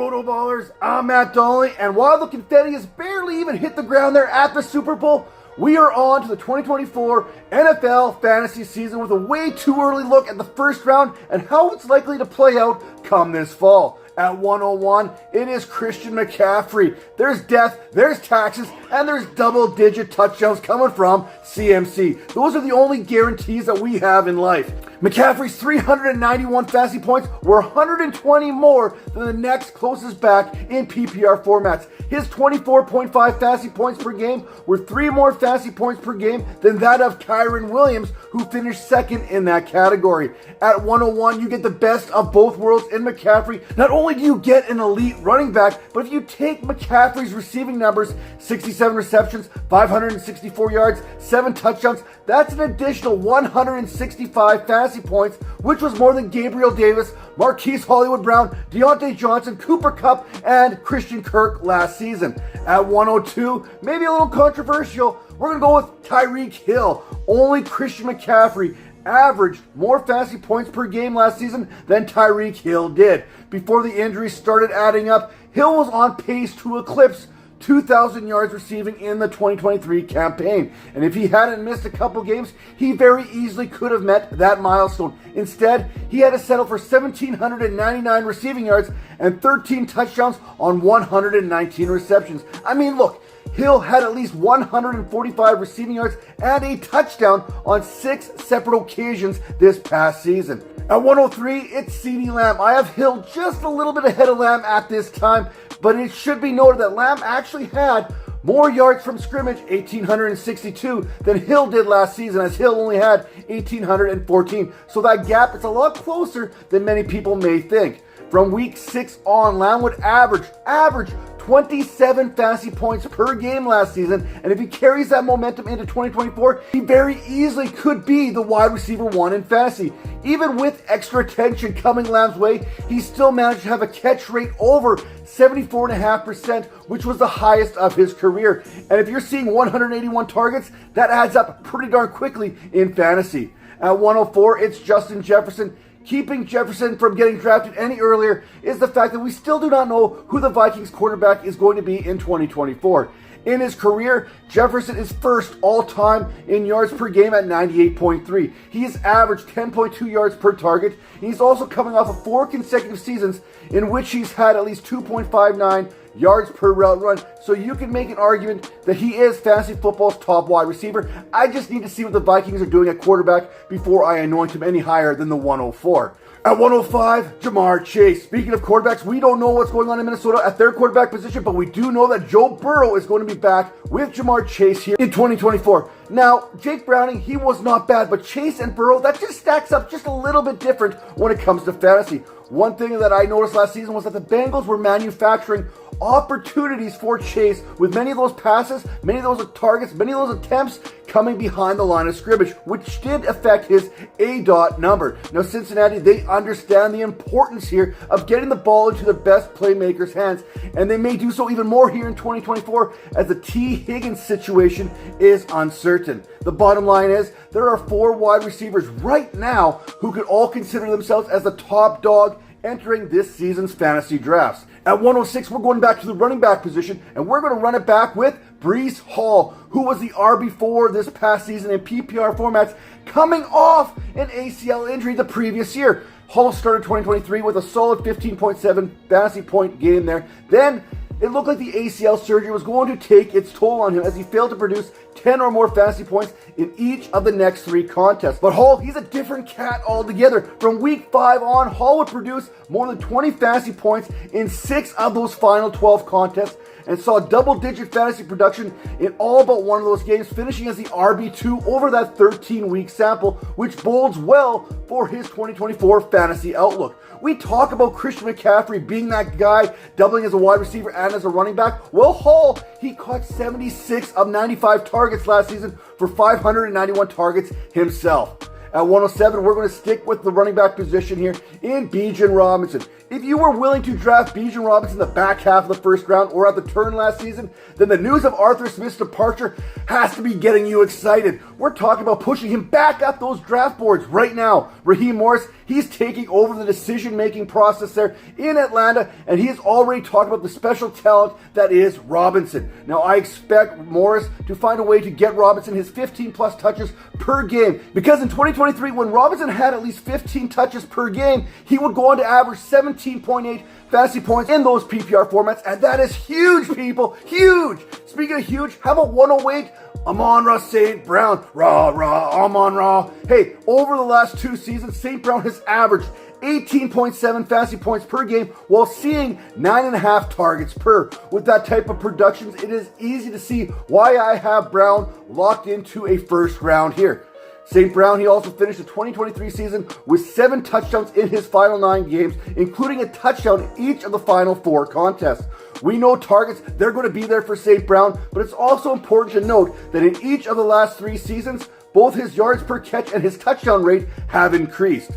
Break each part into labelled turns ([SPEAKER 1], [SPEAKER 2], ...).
[SPEAKER 1] RotoBallers, I'm Donnelly, and while the confetti has barely even hit the ground there at the Super Bowl, we are on to the 2024 NFL fantasy season with a way too early look at the first round and how it's likely to play out come this fall. At 101, it is Christian McCaffrey. There's death, there's taxes, and there's double-digit touchdowns coming from CMC. Those are the only guarantees that we have in life. McCaffrey's 391 fantasy points were 120 more than the next closest back in PPR formats. His 24.5 fantasy points per game were 3 more fantasy points per game than that of Kyren Williams, who finished second in that category. At 101, you get the best of both worlds in McCaffrey. Not only do you get an elite running back, but if you take McCaffrey's receiving numbers, 67 receptions, 564 yards, 7 touchdowns, that's an additional 165 fantasy points, which was more than Gabriel Davis, Marquise Hollywood Brown, Deontay Johnson, Cooper Kupp, and Christian Kirk last season. At 102, maybe a little controversial, we're going to go with Tyreek Hill. Only Christian McCaffrey averaged more fantasy points per game last season than Tyreek Hill did. Before the injuries started adding up, Hill was on pace to eclipse 2,000 yards receiving in the 2023 campaign. And if he hadn't missed a couple games, he very easily could have met that milestone. Instead, he had to settle for 1,799 receiving yards and 13 touchdowns on 119 receptions. I mean, look, Hill had at least 145 receiving yards and a touchdown on 6 separate occasions this past season. At 103, it's CeeDee Lamb. I have Hill just a little bit ahead of Lamb at this time, but it should be noted that Lamb actually had more yards from scrimmage, 1,862, than Hill did last season, as Hill only had 1,814. So that gap is a lot closer than many people may think. From week 6 on, Lamb would average 27 fantasy points per game last season, and if he carries that momentum into 2024, he very easily could be the wide receiver 1 in fantasy. Even with extra attention coming Lamb's way, he still managed to have a catch rate over 74.5%, which was the highest of his career. And if you're seeing 181 targets, that adds up pretty darn quickly in fantasy. At 104, it's Justin Jefferson. Keeping Jefferson from getting drafted any earlier is the fact that we still do not know who the Vikings quarterback is going to be in 2024. In his career, Jefferson is first all-time in yards per game at 98.3. He has averaged 10.2 yards per target. He's also coming off of 4 consecutive seasons in which he's had at least 2.59 yards per route run, so you can make an argument that he is fantasy football's top wide receiver. I just need to see what the Vikings are doing at quarterback before I anoint him any higher than the 104. At 105, Jamar Chase. Speaking of quarterbacks, we don't know what's going on in Minnesota at their quarterback position, but we do know that Joe Burrow is going to be back with Jamar Chase here in 2024. Now, Jake Browning, he was not bad, but Chase and Burrow, that just stacks up just a little bit different when it comes to fantasy. One thing that I noticed last season was that the Bengals were manufacturing opportunities for Chase, with many of those passes, many of those targets, many of those attempts coming behind the line of scrimmage, which did affect his A-dot number. Now, Cincinnati, they understand the importance here of getting the ball into the best playmakers' hands, and they may do so even more here in 2024 as the T. Higgins situation is uncertain. The bottom line is there are 4 wide receivers right now who could all consider themselves as the top dog entering this season's fantasy drafts. At 106, we're going back to the running back position, and we're going to run it back with Breece Hall, who was the RB4 this past season in PPR formats, coming off an ACL injury the previous year. Hall started 2023 with a solid 15.7 fantasy point game there. Then it looked like the ACL surgery was going to take its toll on him as he failed to produce 10 or more fantasy points in each of the next 3 contests. But Hall, he's a different cat altogether. From week 5 on, Hall would produce more than 20 fantasy points in 6 of those final 12 contests and saw double-digit fantasy production in all but one of those games, finishing as the RB2 over that 13-week sample, which bodes well for his 2024 fantasy outlook. We talk about Christian McCaffrey being that guy, doubling as a wide receiver and as a running back. Well, Hall, he caught 76 of 95 targets last season for 591 targets himself. At 107, we're going to stick with the running back position here in Bijan Robinson. If you were willing to draft Bijan Robinson in the back half of the first round or at the turn last season, then the news of Arthur Smith's departure has to be getting you excited. We're talking about pushing him back up those draft boards right now. Raheem Morris, he's taking over the decision-making process there in Atlanta, and he has already talked about the special talent that is Robinson. Now, I expect Morris to find a way to get Robinson his 15-plus touches per game, because in 2023, when Robinson had at least 15 touches per game, he would go on to average 17.8 fantasy points in those PPR formats, and that is huge, people, huge. Speaking of huge, how about 108? Amon-Ra St. Brown, Amon-Ra. Hey, over the last 2 seasons, St. Brown has averaged 18.7 fantasy points per game while seeing 9.5 targets per. With that type of productions, it is easy to see why I have Brown locked into a first round here. St. Brown, he also finished the 2023 season with 7 touchdowns in his final 9 games, including a touchdown in each of the final 4 contests. We know targets, they're going to be there for St. Brown, but it's also important to note that in each of the last 3 seasons, both his yards per catch and his touchdown rate have increased.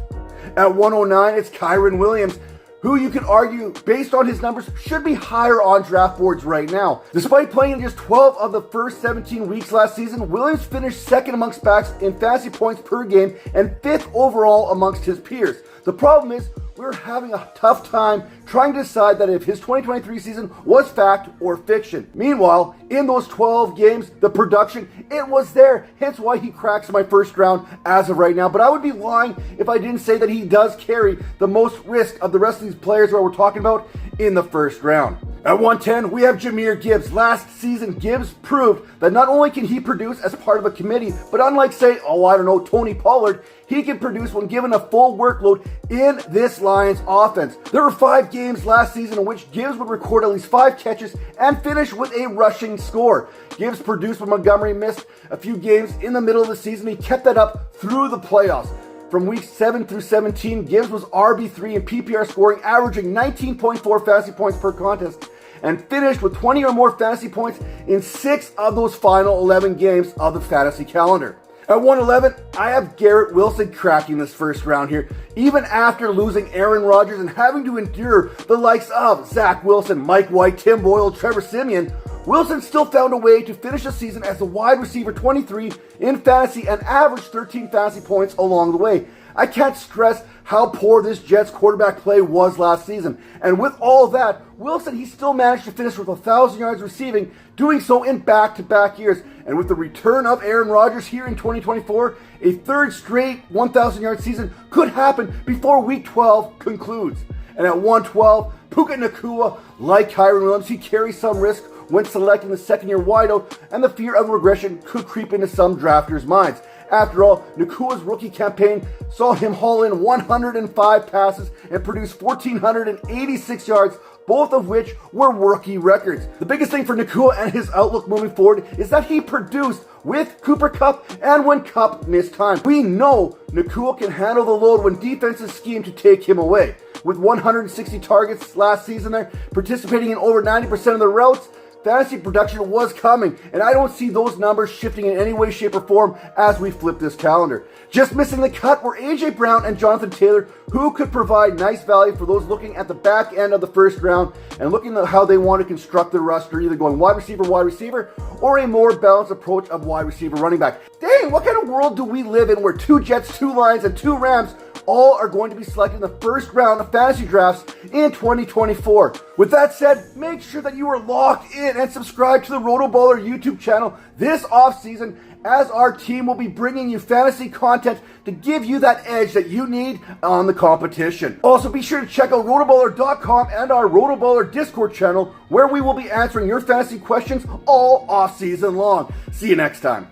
[SPEAKER 1] At 109, it's Kyren Williams, who you could argue, based on his numbers, should be higher on draft boards right now. Despite playing in just 12 of the first 17 weeks last season, Williams finished second amongst backs in fantasy points per game and 5th overall amongst his peers. The problem is, we're having a tough time trying to decide that if his 2023 season was fact or fiction. Meanwhile, in those 12 games, the production, it was there. Hence why he cracks my first round as of right now. But I would be lying if I didn't say that he does carry the most risk of the rest of these players that we're talking about in the first round. At 110, we have Jahmyr Gibbs. Last season, Gibbs proved that not only can he produce as part of a committee, but unlike, say, Tony Pollard, he can produce when given a full workload in this Lions offense. There were 5 games last season in which Gibbs would record at least 5 catches and finish with a rushing score. Gibbs produced when Montgomery missed a few games in the middle of the season. He kept that up through the playoffs. From weeks 7 through 17, Gibbs was RB3 in PPR scoring, averaging 19.4 fantasy points per contest, and finished with 20 or more fantasy points in 6 of those final 11 games of the fantasy calendar. At 111, I have Garrett Wilson cracking this first round here. Even after losing Aaron Rodgers and having to endure the likes of Zach Wilson, Mike White, Tim Boyle, Trevor Siemian, Wilson still found a way to finish the season as a wide receiver 23 in fantasy and averaged 13 fantasy points along the way. I can't stress how poor this Jets quarterback play was last season. And with all that, Wilson, he still managed to finish with 1,000 yards receiving, doing so in back-to-back years. And with the return of Aaron Rodgers here in 2024, a third straight 1,000-yard season could happen before Week 12 concludes. And at 112, Puka Nacua, like Kyren Williams, he carries some risk when selecting the second-year wideout, and the fear of regression could creep into some drafters' minds. After all, Nakua's rookie campaign saw him haul in 105 passes and produce 1,486 yards, both of which were rookie records. The biggest thing for Nacua and his outlook moving forward is that he produced with Cooper Kupp and when Kupp missed time. We know Nacua can handle the load when defenses scheme to take him away. With 160 targets last season there, participating in over 90% of the routes, fantasy production was coming, and I don't see those numbers shifting in any way, shape, or form as we flip this calendar. Just missing the cut were A.J. Brown and Jonathan Taylor, who could provide nice value for those looking at the back end of the first round and looking at how they want to construct their roster, either going wide receiver, or a more balanced approach of wide receiver running back. Dang, what kind of world do we live in where 2 Jets, 2 Lions, and 2 Rams all are going to be selected in the first round of fantasy drafts in 2024. With that said, make sure that you are locked in and subscribe to the RotoBaller YouTube channel this offseason, as our team will be bringing you fantasy content to give you that edge that you need on the competition. Also, be sure to check out rotoballer.com and our RotoBaller Discord channel, where we will be answering your fantasy questions all off season long. See you next time.